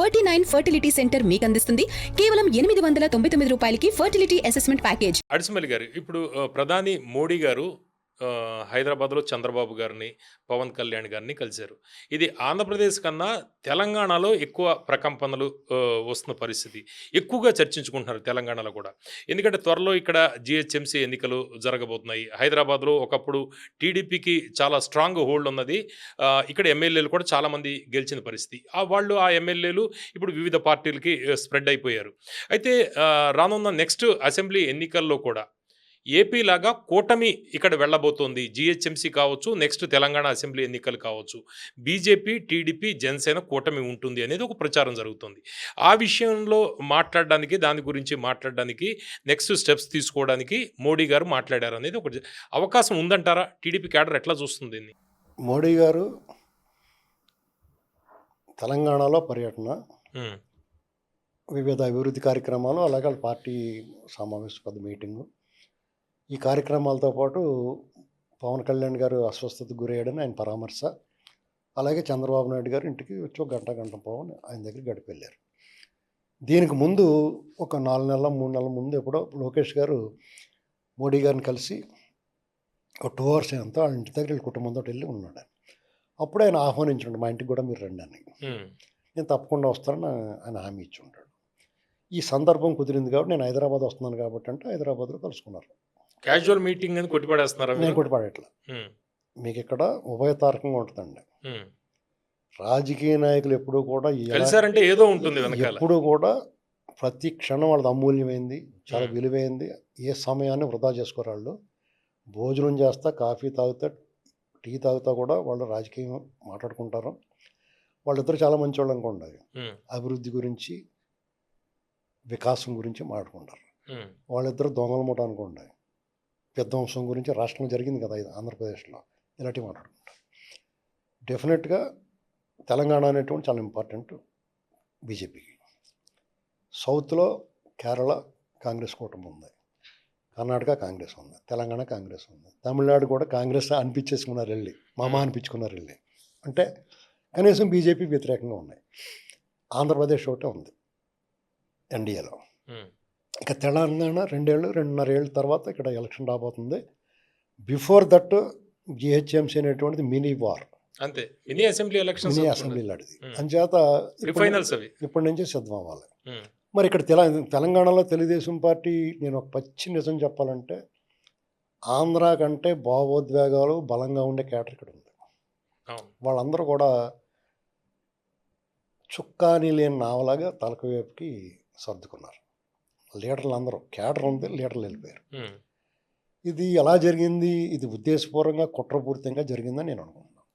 49 fertility centre మీకు అందిస్తుంది కేవలం 899 రూపాయలకి ఫర్టిలిటీ అసెస్మెంట్ ప్యాకేజ్. అడిసిమల్లి గారు ఇప్పుడు ప్రధాని మోడీ గారు హైదరాబాద్లో చంద్రబాబు గారిని, పవన్ కళ్యాణ్ గారిని కలిశారు. ఇది ఆంధ్రప్రదేశ్ కన్నా తెలంగాణలో ఎక్కువ ప్రకంపనలు వస్తున్న పరిస్థితి. ఎక్కువగా చర్చించుకుంటున్నారు తెలంగాణలో కూడా. ఎందుకంటే త్వరలో ఇక్కడ జీహెచ్ఎంసీ ఎన్నికలు జరగబోతున్నాయి. హైదరాబాద్లో ఒకప్పుడు టీడీపీకి చాలా స్ట్రాంగ్ హోల్డ్ ఉన్నది. ఇక్కడ ఎమ్మెల్యేలు కూడా చాలామంది గెలిచిన పరిస్థితి. వాళ్ళు ఆ ఎమ్మెల్యేలు ఇప్పుడు వివిధ పార్టీలకి స్ప్రెడ్ అయిపోయారు. అయితే రానున్న నెక్స్ట్ అసెంబ్లీ ఎన్నికల్లో కూడా ఏపీ లాగా కూటమి ఇక్కడ వెళ్ళబోతోంది. జీహెచ్ఎంసీ కావచ్చు, నెక్స్ట్ తెలంగాణ అసెంబ్లీ ఎన్నికలు కావచ్చు, బీజేపీ, టీడీపీ, జనసేన కూటమి ఉంటుంది అనేది ఒక ప్రచారం జరుగుతుంది. ఆ విషయంలో మాట్లాడడానికి, దాని గురించి మాట్లాడడానికి, నెక్స్ట్ స్టెప్స్ తీసుకోవడానికి మోడీ గారు మాట్లాడారు అనేది ఒక అవకాశం ఉందంటారా? టీడీపీ క్యాడర్ ఎట్లా చూస్తుంది దీన్ని? మోడీ గారు తెలంగాణలో పర్యటన, వివిధ అభివృద్ధి కార్యక్రమాలు, అలాగే పార్టీ సమావేశ పెద్ద మీటింగు, ఈ కార్యక్రమాలతో పాటు పవన్ కళ్యాణ్ గారు అస్వస్థతకు గురయ్యాడని ఆయన పరామర్శ, అలాగే చంద్రబాబు నాయుడు గారు ఇంటికి వచ్చి ఒక గంట పవన్ ఆయన దగ్గర గడిపి వెళ్ళారు. దీనికి ముందు ఒక 4 నెలల 3 నెలల ముందు ఎప్పుడో లోకేష్ గారు మోడీ గారిని కలిసి ఒక 2 అవర్స్ ఎంతో వాళ్ళ ఇంటి దగ్గర వీళ్ళ కుటుంబంతో వెళ్ళి ఉన్నాడు. అప్పుడు ఆయన ఆహ్వానించుండు, మా ఇంటికి కూడా మీరు రండి అని. నేను తప్పకుండా వస్తానని ఆయన హామీ ఇచ్చి ఉంటాడు. ఈ సందర్భం కుదిరింది కాబట్టి నేను హైదరాబాద్ వస్తున్నాను కాబట్టి అంటే హైదరాబాద్లో కలుసుకున్నారు. క్యాజువల్ మీటింగ్ అని కొట్టిపడేస్తున్నారు. నేను కొట్టిపడేట్లా. మీకు ఇక్కడ ఉభయతారకంగా ఉంటుందండి. రాజకీయ నాయకులు ఎప్పుడూ కూడా కలిసారంటే ఏదో ఉంటుంది, ఎప్పుడు కూడా ప్రతి క్షణం వాళ్ళది అమూల్యమైంది, చాలా విలువైంది. ఏ సమయాన్ని వృధా చేసుకోరు వాళ్ళు. భోజనం చేస్తా, కాఫీ తాగుతా, టీ తాగుతా కూడా వాళ్ళు రాజకీయం మాట్లాడుకుంటారు. వాళ్ళిద్దరు చాలా మంచి వాళ్ళు అనుకోండి. అభివృద్ధి గురించి, వికాసం గురించి మాట్లాడుకుంటారు. వాళ్ళిద్దరు దొంగల మూట అనుకోండి, విధ్వంసం గురించి రాష్ట్రంలో జరిగింది కదా ఇది ఆంధ్రప్రదేశ్లో, ఇలాంటివి మాట్లాడుకుంటారు. డెఫినెట్గా తెలంగాణ అనేటువంటి చాలా ఇంపార్టెంట్ బీజేపీకి. సౌత్లో కేరళ కాంగ్రెస్ కూటమి ఉంది, కర్ణాటక కాంగ్రెస్ ఉంది, తెలంగాణ కాంగ్రెస్ ఉంది, తమిళనాడు కూడా కాంగ్రెస్ అనిపించేసుకున్నారు వెళ్ళి, మామ అనిపించుకున్నారు వెళ్ళి. అంటే కనీసం బీజేపీ వ్యతిరేకంగా ఉన్నాయి. ఆంధ్రప్రదేశ్ ఒకటే ఉంది ఎన్డీఏలో. ఇక తెలంగాణ 2.5 ఏళ్ళ తర్వాత ఇక్కడ ఎలక్షన్ రాబోతుంది. బిఫోర్ దట్ జిహెచ్ఎంసీ అనేటువంటిది మినీ వార్, అంతే, mini assembly election, mini assembly లాంటిది. అంచేత ఇప్పటి నుంచి సిద్ధం అవ్వాలి. మరి ఇక్కడ తెలంగాణలో తెలుగుదేశం పార్టీ, నేను ఒక పచ్చి నిజం చెప్పాలంటే, ఆంధ్ర కంటే భావోద్వేగాలు బలంగా ఉండే క్యాటర్ ఇక్కడ ఉంది. వాళ్ళందరూ కూడా చుక్కాని లేని నావలాగా తలకు వైపుకి సర్దుకున్నారు. లీడర్లు అందరూ, క్యాడర్ ఉంది, లీడర్లు వెళ్ళిపోయారు. ఇది ఎలా జరిగింది? ఇది ఉద్దేశపూర్వకంగా కుట్రపూరితంగా జరిగిందని నేను అనుకుంటున్నాను.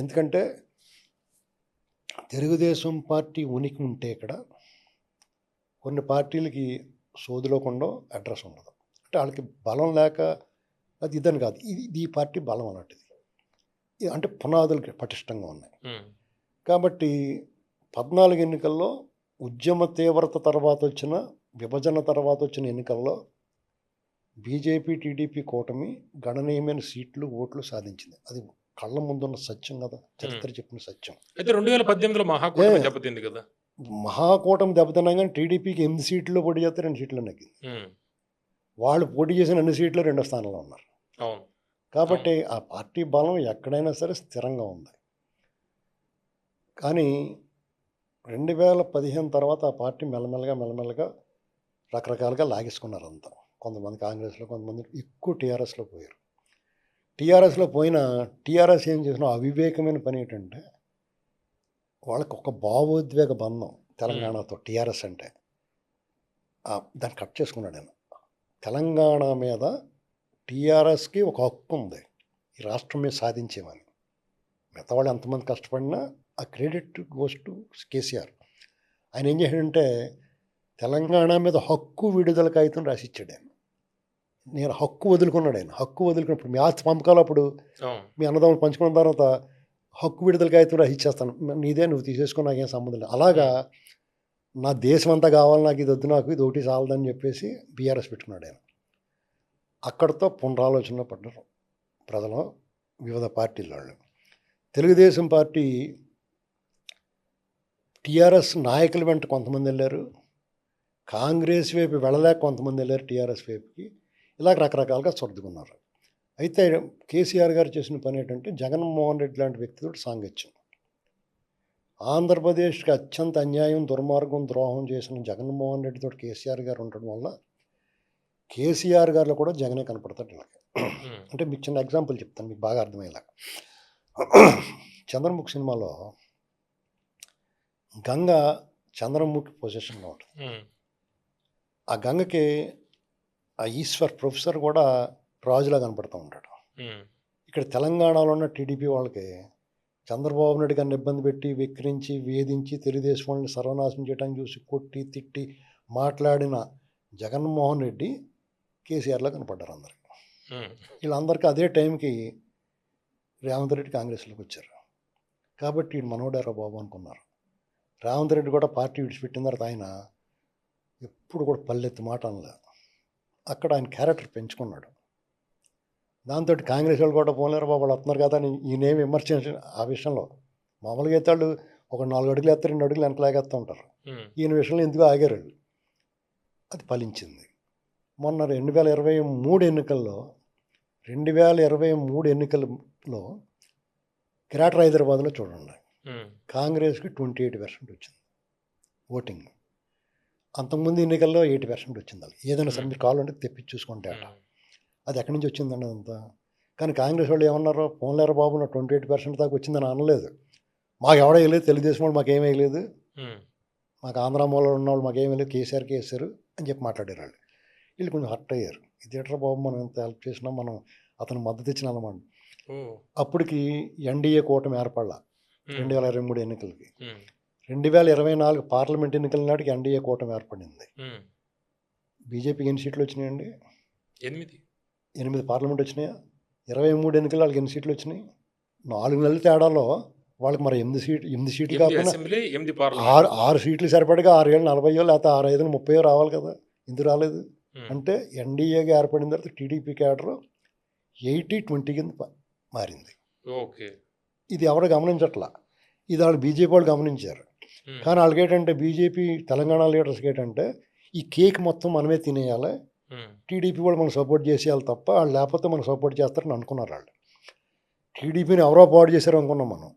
ఎందుకంటే తెలుగుదేశం పార్టీ ఉనికి ఉంటే ఇక్కడ కొన్ని పార్టీలకి సోదులోకుండా అడ్రస్ ఉండదు. అంటే వాళ్ళకి బలం లేక అది ఇదని కాదు, ఈ పార్టీ బలం అలాంటిది. అంటే పునాదులు పటిష్టంగా ఉన్నాయి. కాబట్టి 14 ఎన్నికల్లో ఉద్యమ తీవ్రత తర్వాత వచ్చిన, విభజన తర్వాత వచ్చిన ఎన్నికల్లో బీజేపీ, టీడీపీ కూటమి గణనీయమైన సీట్లు, ఓట్లు సాధించింది. అది కళ్ళ ముందున్న సత్యం కదా, చరిత్ర చెప్పిన సత్యం. అయితే 2018లో మహాకూటమి దెబ్బతింది కదా. మహాకూటమి దెబ్బతిన్నా కానీ టీడీపీకి 8 సీట్లు పోటీ చేస్తే 2 సీట్లు నెగ్గింది. వాళ్ళు పోటీ చేసిన 2 సీట్లు 2వ స్థానంలో ఉన్నారు. కాబట్టి ఆ పార్టీ బలం ఎక్కడైనా సరే స్థిరంగా ఉంది. కానీ 2015 తర్వాత ఆ పార్టీ మెల్లమెల్లగా రకరకాలుగా లాగేసుకున్నారు అంతా. కొంతమంది కాంగ్రెస్లో, కొంతమంది ఎక్కువ టీఆర్ఎస్లో పోయారు. టీఆర్ఎస్ ఏం చేసిన అవివేకమైన పని ఏంటంటే, వాళ్ళకి ఒక భావోద్వేగ బంధం తెలంగాణతో. టీఆర్ఎస్ అంటే దాన్ని కట్ చేసుకున్నాడు ఆయన. తెలంగాణ మీద టీఆర్ఎస్కి ఒక హక్కు ఉంది, ఈ రాష్ట్రం మీద సాధించేమని. మిగతా వాళ్ళు ఎంతమంది కష్టపడినా ఆ క్రెడిట్ గోస్ టు కేసీఆర్. ఆయన ఏం చేశాడంటే, తెలంగాణ మీద హక్కు విడుదల కాగితం రాసిచ్చాడు ఆయన. నేను హక్కు వదులుకున్నాడు ఆయన. హక్కు వదులుకున్నప్పుడు మీ ఆస్తి పంపకాలప్పుడు మీ అన్నదమ్ములు పంచుకున్న తర్వాత హక్కు విడుదల కాగితం రాసిచ్చేస్తాను, నీదే, నువ్వు తీసేసుకుని నాకేం సంబంధం లేదు. అలాగా నా దేశం అంతా కావాలి, నాకు ఇది వద్దు, నాకు ఇది ఒకటి చాలదని చెప్పేసి బీఆర్ఎస్ పెట్టుకున్నాడు ఆయన. అక్కడితో పునరాలోచనలో పడ్డారు ప్రజలు, వివిధ పార్టీల వాళ్ళు. తెలుగుదేశం పార్టీ టీఆర్ఎస్ నాయకుల వెంట కొంతమంది వెళ్ళారు, కాంగ్రెస్ వైపు వెళ్ళలేక కొంతమంది వెళ్ళారు టీఆర్ఎస్ వైపుకి. ఇలా రకరకాలుగా సర్దుకున్నారు. అయితే కేసీఆర్ గారు చేసిన పని ఏంటంటే జగన్మోహన్ రెడ్డి లాంటి వ్యక్తితో సాంగత్యం. ఆంధ్రప్రదేశ్కి అత్యంత అన్యాయం, దుర్మార్గం, ద్రోహం చేసిన జగన్మోహన్ రెడ్డితో కేసీఆర్ గారు ఉండడం వల్ల కేసీఆర్ గారిలో కూడా జగనే కనపడతాడు ఇలాగ. అంటే మీకు చిన్న ఎగ్జాంపుల్ చెప్తాను మీకు బాగా అర్థమయ్యేలా. చంద్రముఖి సినిమాలో గంగ చంద్రముఖి పొజిషన్లో ఉంటుంది. ఆ గంగకి ఆ ఈశ్వర్ ప్రొఫెసర్ కూడా రాజులా కనపడుతూ ఉంటాడు. ఇక్కడ తెలంగాణలో ఉన్న టీడీపీ వాళ్ళకి చంద్రబాబు నాయుడు గారిని ఇబ్బంది పెట్టి, వెక్కిరించి, వేధించి, తెలుగుదేశం వాళ్ళని సర్వనాశనం చేయడానికి చూసి కొట్టి, తిట్టి మాట్లాడిన జగన్మోహన్ రెడ్డి కేసీఆర్లో కనపడ్డారు అందరికి. వీళ్ళందరికీ అదే టైంకి రేవంత్ రెడ్డి కాంగ్రెస్లోకి వచ్చారు. కాబట్టి వీడు మనోడారా బాబు అనుకున్నారు. రేవంత్ రెడ్డి కూడా పార్టీ విడిచిపెట్టిన తర్వాత ఆయన ఎప్పుడు కూడా పల్లెత్తి మాట అనలేదు. అక్కడ ఆయన క్యారెక్టర్ పెంచుకున్నాడు. దాంతో కాంగ్రెస్ వాళ్ళు కూడా పోలేరు బాబు వాళ్ళు వస్తున్నారు కదా అని ఈయనేమి విమర్శించిన ఆ విషయంలో. మామూలుగా అయితే వాళ్ళు ఒక 4 అడుగులు ఎత్తారు, 2 అడుగులు వెనకలాగేస్తూ ఉంటారు. ఈయన విషయంలో ఎందుకు ఆగారు వాళ్ళు. అది ఫలించింది. మొన్న 2023 ఎన్నికల్లో 2023 ఎన్నికల్లో గ్రేటర్ హైదరాబాద్లో చూడండి, కాంగ్రెస్కి 28% వచ్చింది ఓటింగ్. అంతకుముందు ఎన్నికల్లో 80% వచ్చింది. అది ఏదైనా సరే మీరు కావాలంటే తెప్పించి చూసుకుంటే అట అది ఎక్కడి నుంచి వచ్చిందండి అదంతా. కానీ కాంగ్రెస్ వాళ్ళు ఏమన్నారో, పోన్లేరు బాబు నా 28% దాకా వచ్చిందని అనలేదు. మాకు ఎవడో వేయలేదు, తెలుగుదేశం వాళ్ళు మాకేం వేయలేదు, మాకు ఆంధ్ర మూలలో ఉన్న వాళ్ళు మాకేం వేయలేదు, కేసీఆర్కి వేసారు అని చెప్పి మాట్లాడారు వాళ్ళు. వీళ్ళు కొంచెం హర్ట్ అయ్యారు. ఇదేట్రా బాబు మనం ఎంత హెల్ప్ చేసినా మనం అతను మద్దతు ఇచ్చిన అన్నమాట. అప్పటికి ఎన్డీఏ కూటమి ఏర్పడాల 2023 ఎన్నికలకి. 2024 పార్లమెంట్ ఎన్నికల నాటికి ఎన్డీఏ కూటమి ఏర్పడింది. బీజేపీకి ఎన్ని సీట్లు వచ్చినాయండి? 8 పార్లమెంట్ వచ్చినాయా? 23 ఎన్నికలు వాళ్ళకి ఎన్ని సీట్లు వచ్చినాయి? 4 నెలల తేడాలో వాళ్ళకి మరి 8 సీట్లు కాకుండా 6 సీట్లు సరిపడగా 6 ఏళ్ళు 40 లేకపోతే 6 5 30 రావాలి కదా. ఎందుకు రాలేదు అంటే ఎన్డీఏగా ఏర్పడిన తర్వాత టీడీపీ క్యాడర్ 80-20 కింద మారింది. ఓకే, ఇది ఎవరు గమనించట్లా. ఇది వాళ్ళు బీజేపీ వాళ్ళు గమనించారు. కానీ వాళ్ళకి ఏంటంటే బీజేపీ తెలంగాణ లీడర్స్కి ఏంటంటే ఈ కేక్ మొత్తం మనమే తినేయాలి, టీడీపీ వాళ్ళు మనం సపోర్ట్ చేసేయాలి తప్ప వాళ్ళు లేకపోతే మనం సపోర్ట్ చేస్తారని అనుకున్నారు వాళ్ళు. టీడీపీని ఎవరో పాడు చేశారు అనుకున్నాం మనం,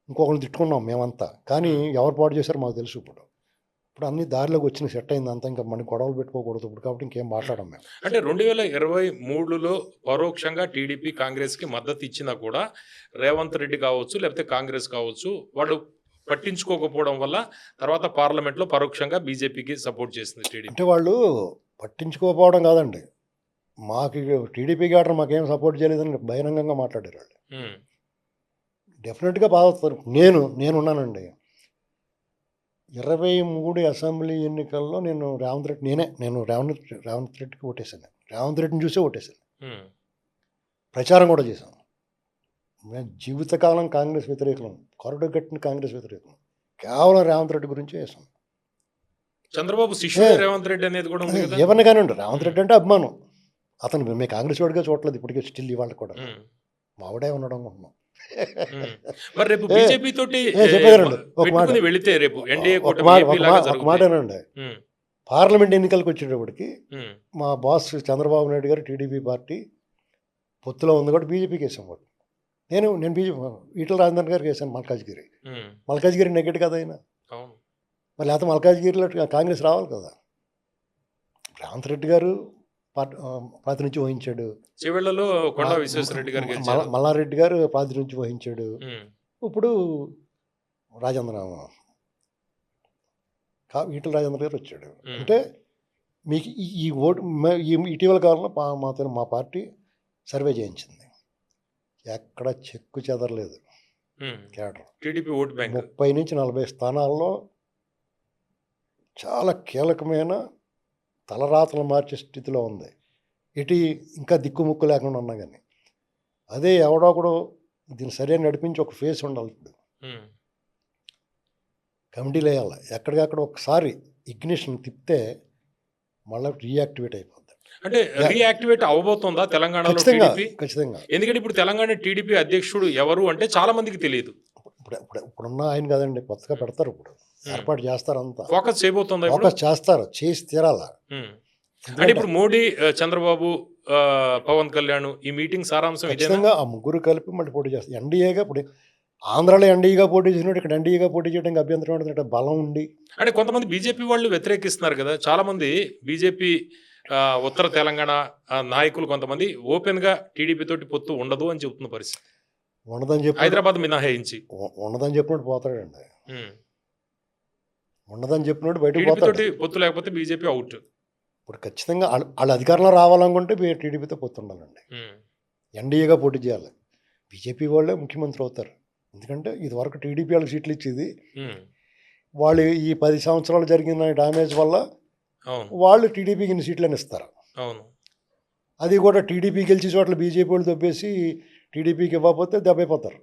ఇంకొకరిని తిట్టుకున్నాం మేమంతా. కానీ ఎవరు పాడు చేశారో మాకు తెలుసు. ఇప్పుడు అన్ని దారిలోకి వచ్చిన సెట్ అయింది అంతా. ఇంకా మనం గొడవలు పెట్టుకోకూడదు ఇప్పుడు, కాబట్టి ఇంకేం మాట్లాడడం మేము. అంటే 2023లో పరోక్షంగా టీడీపీ కాంగ్రెస్కి మద్దతు ఇచ్చినా కూడా రేవంత్ రెడ్డి కావచ్చు లేకపోతే కాంగ్రెస్ కావచ్చు వాళ్ళు పట్టించుకోకపోవడం వల్ల తర్వాత పార్లమెంట్లో పరోక్షంగా బీజేపీకి సపోర్ట్ చేసింది టీడీపీ. అంటే వాళ్ళు పట్టించుకోకపోవడం కాదండి, మాకు టీడీపీ క్యాడర్ మాకేం సపోర్ట్ చేయలేదని బహిరంగంగా మాట్లాడారు వాళ్ళు. డెఫినెట్గా బాధపడతారు. నేనున్నానండి 23 అసెంబ్లీ ఎన్నికల్లో నేను రేవంత్ రెడ్డికి ఓటేశాను. రేవంత్ రెడ్డిని చూసే ఓటేశాను. ప్రచారం కూడా చేశాను. నేను జీవితకాలం కాంగ్రెస్ వ్యతిరేకం, కొరడు కట్టిన కాంగ్రెస్ వ్యతిరేకం, కేవలం రేవంత్ రెడ్డి గురించి వేసాను. చంద్రబాబు శిష్యుడు రేవంత్ రెడ్డి అనేది కూడా ఉంది కదా. ఎవరిని కానివ్వండి, రేవంత్ రెడ్డి అంటే అభిమానం. అతను మేము కాంగ్రెస్ వాడిగా చూడలేదు ఇప్పటికే, స్టిల్ ఇవాళ కూడా మావిడే ఉండడం అనుకుంటున్నాం. మరి రేపు బీజేపీ తోటి వెళితే రేపు ఎన్డీఏ ఒక మాటేనండి, పార్లమెంట్ ఎన్నికలకు వచ్చేటప్పటికి మా బాస్ చంద్రబాబు నాయుడు గారు టీడీపీ పార్టీ పొత్తులో ఉంది కూడా బీజేపీకి వేసాం కూడా. నేను బీజేపీ ఈటల రాజేందర్ గారికి వేసాను. మల్కాజ్గిరి నెగ్గడు కదా ఆయన. మరి లేకపోతే మల్కాజ్గిరిలో కాంగ్రెస్ రావాలి కదా. రేవంత్ రెడ్డి గారు ప్రాతినిధ్యం వహించాడు. చివరిలో కొండ విశ్వేశ్వరరెడ్డి గారు, మల్లారెడ్డి గారు ప్రాతినిధ్యం వహించాడు. ఇప్పుడు ఈటల రాజేంద్ర గారు వచ్చాడు. అంటే మీకు ఈ ఓటు ఇటీవల కాలంలో మా పార్టీ సర్వే చేయించింది, ఎక్కడ చెక్కు చెదరలేదు క్యాడర్. టీడీపీ ఓటు బ్యాంక్ 30 నుంచి 40 స్థానాల్లో చాలా కీలకమైన తలరాతలు మార్చే స్థితిలో ఉంది. ఇటు ఇంకా దిక్కుముక్కు లేకుండా ఉన్నా కానీ అదే ఎవడో కూడా దీన్ని సరైన నడిపించి ఒక ఫేస్ ఉండాలి. ఇప్పుడు కమిటీలు వేయాలి, ఎక్కడికక్కడ ఒకసారి ఇగ్నిషన్ తిప్పితే మళ్ళీ రీయాక్టివేట్ అయిపోద్ది. అంటే రీయాక్టివేట్ అవబోతుందా తెలంగాణలో? ఖచ్చితంగా. ఎందుకంటే ఇప్పుడు తెలంగాణ టీడీపీ అధ్యక్షుడు ఎవరు అంటే చాలా మందికి తెలియదు. ఇప్పుడున్న ఆయన కదండి, కొత్తగా పెడతారు. ఇప్పుడు ఏర్పాటు చేస్తారంతా. ఫోకస్ చేయబోతుందా ఇప్పుడు? ఫోకస్ చేస్తారు, చేసి తీరాల. ఉమ్. అంటే ఇప్పుడు మోడీ, చంద్రబాబు, పవన్ కళ్యాణ్ ఈ మీటింగ్ సారాంశం ఇదేనా? ఖచ్చితంగా ఆ ముగ్గురు కలిపి మళ్ళీ పోటీ చేస్తారు. ఎన్డీఏగా ఇప్పుడు ఆంధ్రాలో ఎన్డీఏగా పోటీ చేసినట్టు ఇక్కడ ఎన్డీఏగా పోటీ చేయడానికి అభ్యంతరం ఉంటుంది. బలం ఉండి అంటే కొంతమంది బీజేపీ వాళ్ళు వ్యతిరేకిస్తున్నారు కదా, చాలా మంది బీజేపీ ఉత్తర తెలంగాణ నాయకులు కొంతమంది ఓపెన్ గా టీడీపీ తోటి పొత్తు ఉండదు అని చెబుతున్న పరిస్థితి, ఉండదని చెప్పి హైదరాబాద్ మినహాయించి. ఉండదని చెప్పినట్టు పోతాడండి. ఉమ్. ఉండదని చెప్పినట్టు బయటకు టీడీపీ పోతాడు. తోటి పొత్తు లేకపోతే బీజేపీ అవుట్. ఇప్పుడు ఖచ్చితంగా వాళ్ళు అధికారంలో రావాలనుకుంటే టీడీపీతో పొత్తు ఉండాలండి. ఎన్డీఏగా పోటీ చేయాలి. బీజేపీ వాళ్ళే ముఖ్యమంత్రి అవుతారు. ఎందుకంటే ఇది వరకు టీడీపీ వాళ్ళకి సీట్లు ఇచ్చేది. వాళ్ళు ఈ 10 సంవత్సరాలు జరిగిన డ్యామేజ్ వల్ల అవును వాళ్ళు టీడీపీకి ఇన్ని సీట్లని ఇస్తారు. అవును. అది కూడా టీడీపీ గెలిచే చోట్ల బీజేపీ వాళ్ళు దెబ్బేసి టీడీపీకి ఇవ్వకపోతే దెబ్బైపోతారు.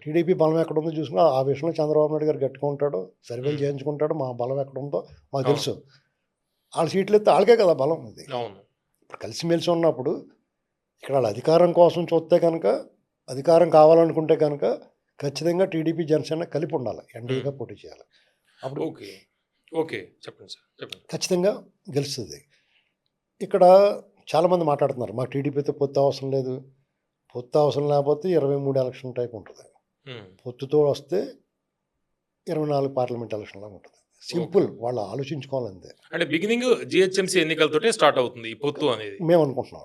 టీడీపీ బలం ఎక్కడ ఉందో చూసుకుని ఆ విషయంలో చంద్రబాబు నాయుడు గారు గట్టుకుంటాడు, సర్వేలు చేయించుకుంటాడు. మా బలం ఎక్కడ ఉందో మాకు తెలుసు. వాళ్ళ సీట్లు ఎత్తే వాళ్ళకే కదా బలం ఉంది. అవును. ఇప్పుడు కలిసిమెలిసి ఉన్నప్పుడు ఇక్కడ వాళ్ళ అధికారం కోసం చూస్తే కనుక, అధికారం కావాలనుకుంటే కనుక ఖచ్చితంగా టీడీపీ జనసేన కలిపి ఉండాలి, ఎన్డీఏగా పోటీ చేయాలి. అప్పుడు ఓకే ఓకే చెప్పండి సార్, చెప్పండి. ఖచ్చితంగా గెలుస్తుంది. ఇక్కడ చాలామంది మాట్లాడుతున్నారు మాకు టీడీపీతో పొత్తు అవసరం లేదు, పొత్తు అవసరం లేకపోతే 23 ఎలక్షన్ టైప్ ఉంటుంది, పొత్తుతో వస్తే 24 పార్లమెంట్ ఎలక్షన్లా ఉంటుంది. సింపుల్, వాళ్ళు ఆలోచించుకోవాలంతే. అంటే బిగినింగ్ జిహెచ్ఎంసీ ఎన్నికలతోటే స్టార్ట్ అవుతుంది ఈ పొత్తు అనేది మేము అనుకుంటున్నాం.